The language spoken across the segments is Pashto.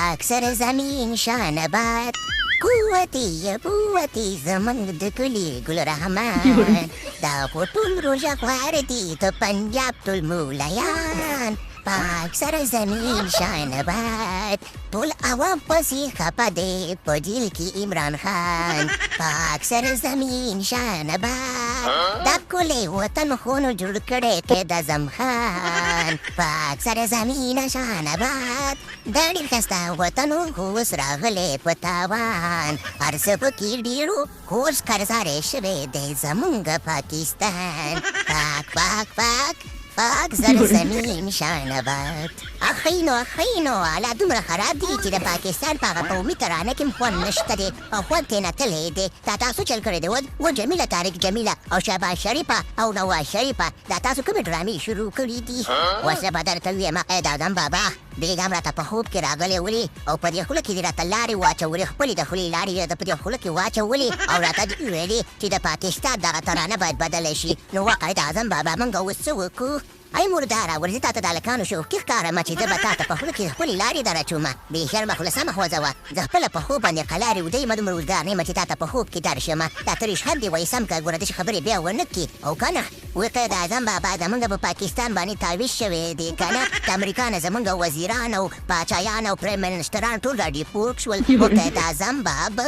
پاک سر زمین شان باد قوتي قوتي زمن د کلی ګل رحمان دا په ټول روژه غواړي ته پنجاب ټول مولیان پاک سر زمین شان باد ټول عوام پسې خپه دی په جیل کې عمران خان پاک سر زمین شان باد دا ښکلی وطن خونو جوړ کړی کې د زم خان پاک سر زمین شان باد دا ډېر ښایسته وطن خو اوس راغلی په تاوان هر څه پکې ډېرو خو اوس قرضارې شوی دی زمونږ پاکستان پاک پاک پاک پاک سر زمین شان باد اخینو حالا دومره خراب دي چې د پاکستان په هغه قومي ترانه کې هم خوند نشته دی او خوند ترې نه تللی دی دا تاسو چل کړی دی و جمیله طارق جمیله او شهباز شریفه او نواز شریفه دا تاسو کومې ډرامې شروع کړي دي اوس به درته ووایم ای د ادم بابا بیګم راته په خوب کې راغلی ولي او په دې خوله کې دې راته لارې واچولې خپلې د خولې لارې یې په دې خوله کې واچولې او راته دې ویلې چې د پاکستان دغه ترانه باید بدله شي نو واقع د اعظم بابا موږ اوس څه وکړو ای مرداره ورځې تا ته د هلکانو شوقي ښکارمه چې زه به تا ته په خوله کې خپلې لارې در اچومه بې شرمه خوله سمه خوځوه زه خپله په خوب باندې قلارې وده یم دومره روزګار نه یم چې تا ته په خوب کې درشمه دا ته ریشخند دې وایي سم که ګوره داسې خبرې بیا ونه کړي او که نه ورته د اعظم بابا زمونږ په پاکستان باندې تعویض شوی دی که نه د امریکا نه زمونږ وزیران او پاچایان او پریم منسټران ټول راډیپورټ شول ورته د اعظم بابا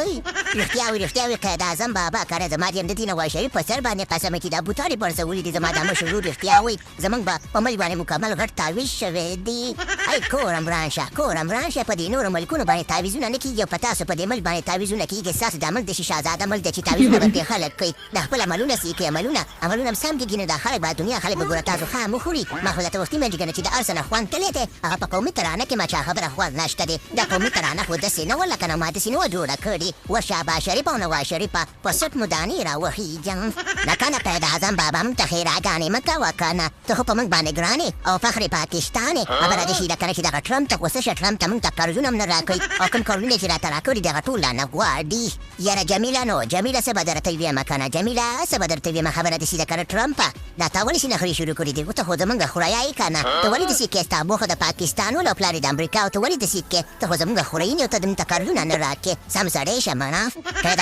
رښتیا وي که د اعظم بابا که نه زما د همدې نواز شریف په سر باندې قسم چې دا بوتانې پړسولي دي زما دا مشر ورور رښتیا وایي زمونږ به په ملک باندې مکمل غټ تعویض شوی دی ای کورم رانشه په دې نورو ملکونو باندې تعویضونه نه کېږي او په تاسو په دې ملک باندې تعویضونه کېږي ستاسو دا ملک د شهزاده ملک دی چې تعویضونه به پرې خلک کوي دا خپل عملونه سې کوي عملونه هم سم کېږي نو دا خلک به دنیا خلک به ګوره تاسو خام وخوري ما خو درته وختي منډي که نه چې د هر څه نه خوند تللی دی هغه په قومي ترانه کې ما چا خبره خوند نشته دی دا قومي ترانه خو داسې نه وه لکه نه ما داسې نه وه جوړه کړې و شهباز شریف او نواز شریفه په سټ مو دانې راوخیږم نه که نه که د اعظم بابا موږ ته ښېراګانې مه کوه که نه ته خو په موږ باندې ګرانې او فخر پاکستان خبره دې شي ده که نه چې دغه ټرمپ ته خو څه شه ټرمپ ته موږ ته قرضونه هم نه راکوي او کوم کارونه چې راته راکړي دي هغه ټول لا نه غواړي یاره جمیله نو جمیله څه به درته ویمه که نه جمیله څه به درته ویمه خبره دې شي ده که نه ټرمپه دا تا ولې نخرې شروع کړي دي ته خو زمونږ خوریه یې که نه ته ولې داسې کوې ستا موخه د پاکستان ول او پلار یې د امریکا او ته ولې داسې کوې ته خو زمونږ خوریه یې او ته موږ ته قرضونه نه راکړې سم سړی شه منه قید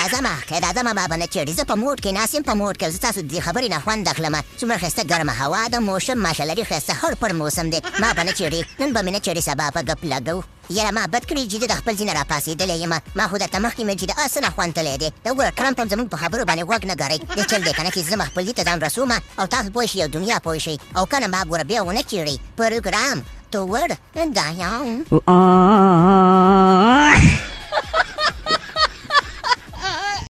اعظمه ما به نه چېړې زه په موټ کې ناست یم په موټ کې زه ستاسو د دې خبرې نه خوند اخلمه څومره ښایسته ګرمه هوا ده موسم ماشاءالله ډېر ښایسته هر پر موسم دی ما به نه چېړې نن به مې نه چېړې سبا به ګپ لګو یاره ما بد کړي چې د خپل ځینه راپاسېدلی یم ما خو درته مخکې مې چې د هر څه نه خوند تللی دی دا وګوره ټرمپ هم زموږ په خبرو باندې غوږ نه ګرئ دې چل دی که نه چې زه خپل دي ته ځان رسومه او تاسو پوه شئ او دنیا پوه شئ او که نه ما ګوره بیا ونه چېړئ پروګرام تو ور دایان